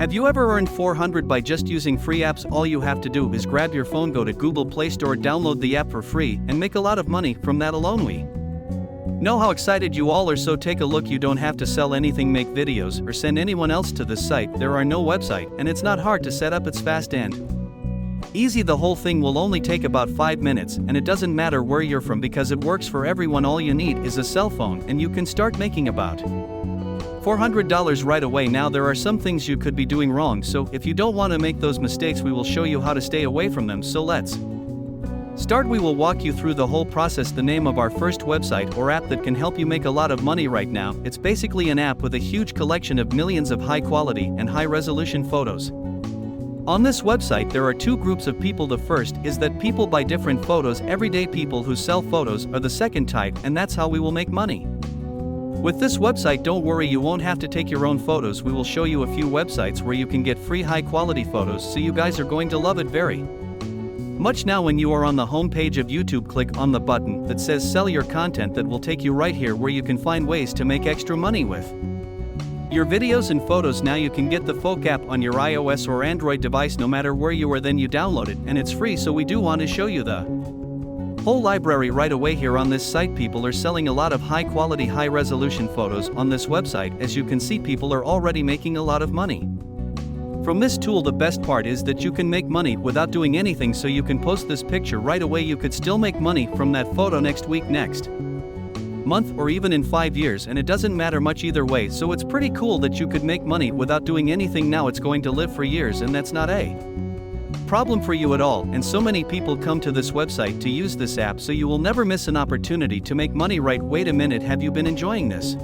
Have you ever earned 400 by just using free apps? All you have to do is grab your phone, go to Google Play Store, download the app for free, and make a lot of money from that alone. We know how excited you all are, so take a look. You don't have to sell anything, make videos, or send anyone else to this site. There are no website, and it's not hard to set up. It's fast and easy. The whole thing will only take about 5 minutes, and it doesn't matter where you're from because it works for everyone. All you need is a cell phone, and you can start making about $400 right away. Now there are some things you could be doing wrong, so if you don't want to make those mistakes, we will show you how to stay away from them. So let's start. We will walk you through the whole process. The name of our first website or app that can help you make a lot of money right now. It's basically an app with a huge collection of millions of high quality and high resolution photos. On this website there are two groups of people. The first is that people buy different photos. Everyday people who sell photos are the second type, and that's how we will make money. With this website, don't worry, you won't have to take your own photos. We will show you a few websites where you can get free high quality photos, so you guys are going to love it very much. Now when you are on the home page of YouTube, click on the button that says sell your content. That will take you right here where you can find ways to make extra money with your videos and photos. Now you can get the Folk app on your iOS or Android device no matter where you are. Then you download it, and it's free, so we do want to show you the whole library right away. Here on this site, people are selling a lot of high quality, high resolution photos on this website. As you can see, people are already making a lot of money from this tool. The best part is that you can make money without doing anything, so you can post this picture right away. You could still make money from that photo next week, next month, or even in 5 years, and it doesn't matter much either way. So it's pretty cool that you could make money without doing anything. Now it's going to live for years, and that's not a problem for you at all. And so many people come to this website to use this app, so you will never miss an opportunity to make money. Right, wait a minute, have you been enjoying this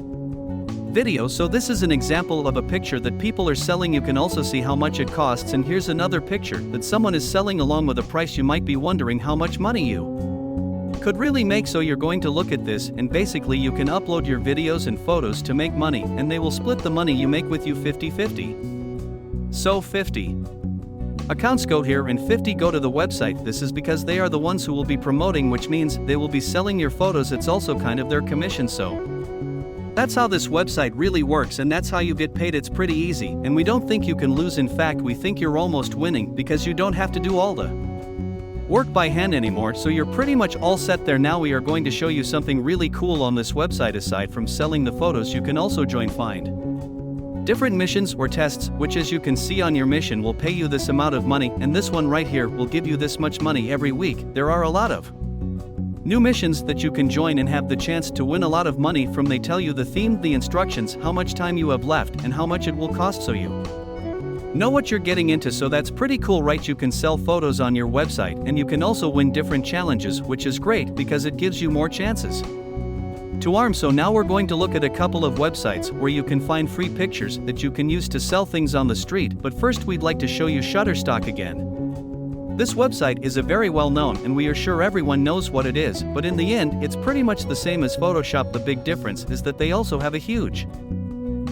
video? So this is an example of a picture that people are selling. You can also see how much it costs, and here's another picture that someone is selling along with a price. You might be wondering how much money you could really make, so you're going to look at this, and basically you can upload your videos and photos to make money, and they will split the money you make with you 50-50. So 50 accounts go here and 50 go to the website. This is because they are the ones who will be promoting, which means they will be selling your photos. It's also kind of their commission. So that's how this website really works, and that's how you get paid. It's pretty easy, and we don't think you can lose. In fact, we think you're almost winning because you don't have to do all the work by hand anymore, so you're pretty much all set there. Now we are going to show you something really cool on this website. Aside from selling the photos, you can also find different missions or tests, which, as you can see, on your mission will pay you this amount of money, and this one right here will give you this much money every week. There are a lot of new missions that you can join and have the chance to win a lot of money from. They tell you the theme, the instructions, how much time you have left, and how much it will cost, so you know what you're getting into. So that's pretty cool, right? You can sell photos on your website, and you can also win different challenges, which is great because it gives you more chances to arm. So now we're going to look at a couple of websites where you can find free pictures that you can use to sell things on the street. But first we'd like to show you Shutterstock again. This website is a very well known, and we are sure everyone knows what it is, but in the end it's pretty much the same as Photoshop. The big difference is that they also have a huge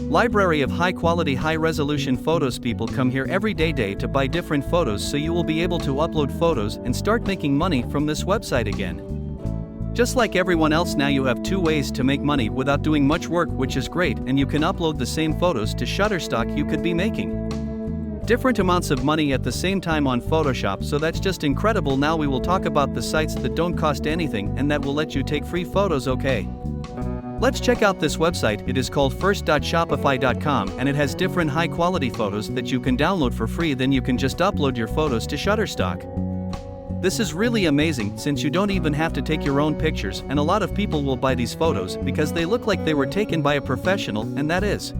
library of high quality, high resolution photos. People come here every day to buy different photos, so you will be able to upload photos and start making money from this website again. Just like everyone else, now you have two ways to make money without doing much work, which is great, and you can upload the same photos to Shutterstock. You could be making different amounts of money at the same time on Photoshop, so that's just incredible. Now we will talk about the sites that don't cost anything and that will let you take free photos. Okay, let's check out this website. It is called first.shopify.com, and it has different high quality photos that you can download for free. Then you can just upload your photos to Shutterstock. This is really amazing, since you don't even have to take your own pictures, and a lot of people will buy these photos because they look like they were taken by a professional, and that is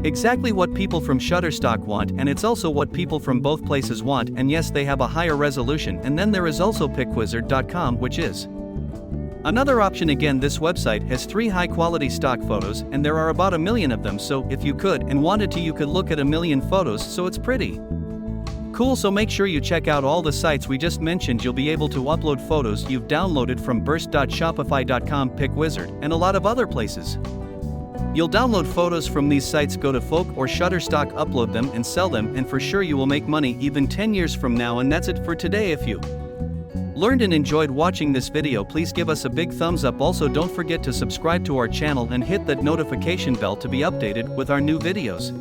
exactly what people from Shutterstock want, and it's also what people from both places want. And yes, they have a higher resolution. And then there is also PicWizard.com, which is another option. Again, this website has 3 high quality stock photos, and there are about 1 million of them, so if you could and wanted to, you could look at 1 million photos, so it's pretty cool. So make sure you check out all the sites we just mentioned. You'll be able to upload photos you've downloaded from burst.shopify.com, PicWizard, and a lot of other places. You'll download photos from these sites, go to Folk or Shutterstock, upload them and sell them, and for sure you will make money even 10 years from now. And that's it for today. If you learned and enjoyed watching this video, please give us a big thumbs up. Also, don't forget to subscribe to our channel and hit that notification bell to be updated with our new videos.